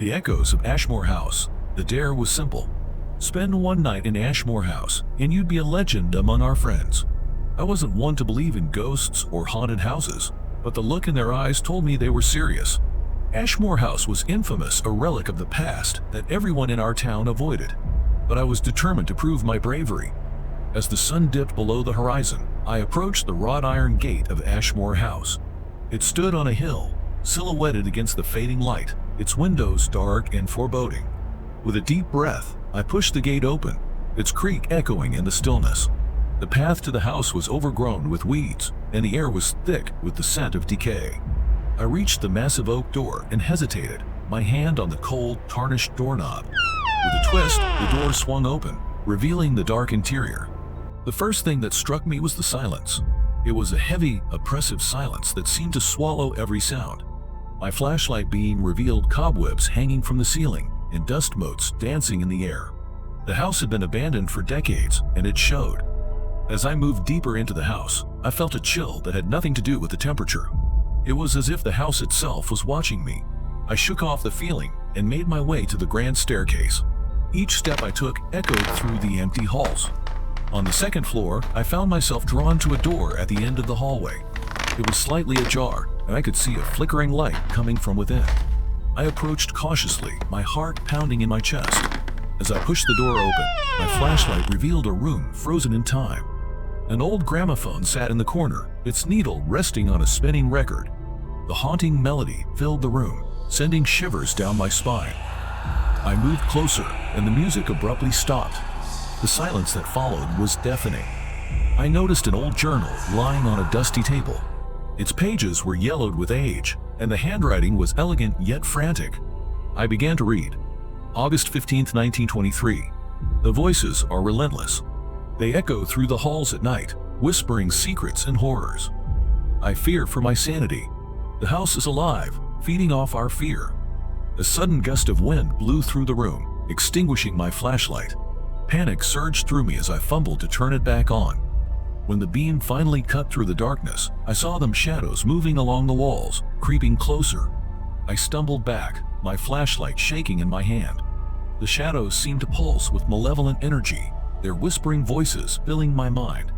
The echoes of Ashmore House. The dare was simple. Spend one night in Ashmore House, and you'd be a legend among our friends. I wasn't one to believe in ghosts or haunted houses, but the look in their eyes told me they were serious. Ashmore House was infamous, a relic of the past that everyone in our town avoided. But I was determined to prove my bravery. As the sun dipped below the horizon, I approached the wrought iron gate of Ashmore House. It stood on a hill, silhouetted against the fading light, its windows dark and foreboding. With a deep breath, I pushed the gate open, its creak echoing in the stillness. The path to the house was overgrown with weeds, and the air was thick with the scent of decay. I reached the massive oak door and hesitated, my hand on the cold, tarnished doorknob. With a twist, the door swung open, revealing the dark interior. The first thing that struck me was the silence. It was a heavy, oppressive silence that seemed to swallow every sound. My flashlight beam revealed cobwebs hanging from the ceiling and dust motes dancing in the air. The house had been abandoned for decades, and it showed. As I moved deeper into the house, I felt a chill that had nothing to do with the temperature. It was as if the house itself was watching me. I shook off the feeling and made my way to the grand staircase. Each step I took echoed through the empty halls. On the second floor, I found myself drawn to a door at the end of the hallway. It was slightly ajar, and I could see a flickering light coming from within. I approached cautiously, my heart pounding in my chest. As I pushed the door open, my flashlight revealed a room frozen in time. An old gramophone sat in the corner, its needle resting on a spinning record. The haunting melody filled the room, sending shivers down my spine. I moved closer, and the music abruptly stopped. The silence that followed was deafening. I noticed an old journal lying on a dusty table. Its pages were yellowed with age, and the handwriting was elegant yet frantic. I began to read. August 15, 1923. The voices are relentless. They echo through the halls at night, whispering secrets and horrors. I fear for my sanity. The house is alive, feeding off our fear. A sudden gust of wind blew through the room, extinguishing my flashlight. Panic surged through me as I fumbled to turn it back on. When the beam finally cut through the darkness, I saw them shadows moving along the walls, creeping closer. I stumbled back, my flashlight shaking in my hand. The shadows seemed to pulse with malevolent energy, their whispering voices filling my mind.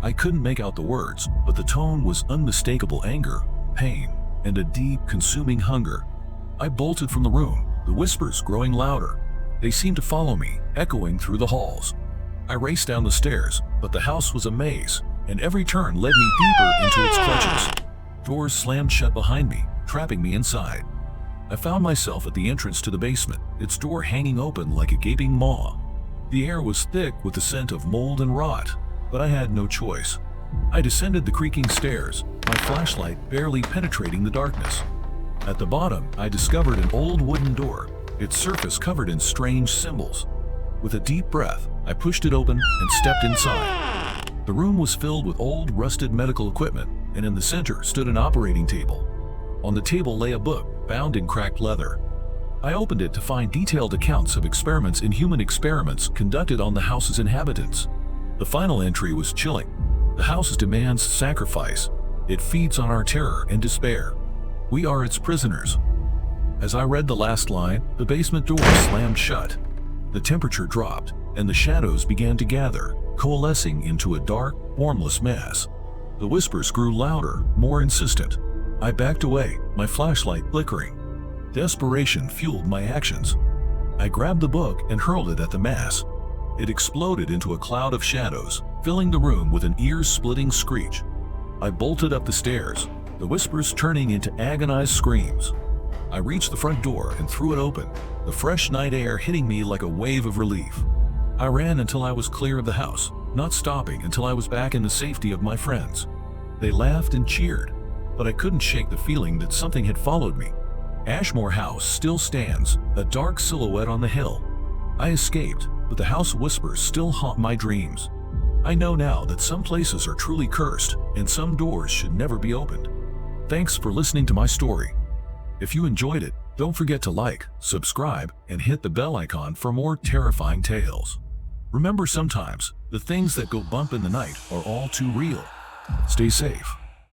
I couldn't make out the words, but the tone was unmistakable anger, pain, and a deep, consuming hunger. I bolted from the room, the whispers growing louder. They seemed to follow me, echoing through the halls. I raced down the stairs, but the house was a maze, and every turn led me deeper into its clutches. Doors slammed shut behind me, trapping me inside. I found myself at the entrance to the basement, its door hanging open like a gaping maw. The air was thick with the scent of mold and rot, but I had no choice. I descended the creaking stairs, my flashlight barely penetrating the darkness. At the bottom, I discovered an old wooden door, its surface covered in strange symbols. With a deep breath, I pushed it open and stepped inside. The room was filled with old, rusted medical equipment, and in the center stood an operating table. On the table lay a book, bound in cracked leather. I opened it to find detailed accounts of experiments in human experiments conducted on the house's inhabitants. The final entry was chilling. The house demands sacrifice. It feeds on our terror and despair. We are its prisoners. As I read the last line, the basement door slammed shut. The temperature dropped, and the shadows began to gather, coalescing into a dark, formless mass. The whispers grew louder, more insistent. I backed away, my flashlight flickering. Desperation fueled my actions. I grabbed the book and hurled it at the mass. It exploded into a cloud of shadows, filling the room with an ear-splitting screech. I bolted up the stairs, the whispers turning into agonized screams. I reached the front door and threw it open, the fresh night air hitting me like a wave of relief. I ran until I was clear of the house, not stopping until I was back in the safety of my friends. They laughed and cheered, but I couldn't shake the feeling that something had followed me. Ashmore House still stands, a dark silhouette on the hill. I escaped, but the house whispers still haunt my dreams. I know now that some places are truly cursed, and some doors should never be opened. Thanks for listening to my story. If you enjoyed it, don't forget to like, subscribe, and hit the bell icon for more terrifying tales. Remember, sometimes the things that go bump in the night are all too real. Stay safe.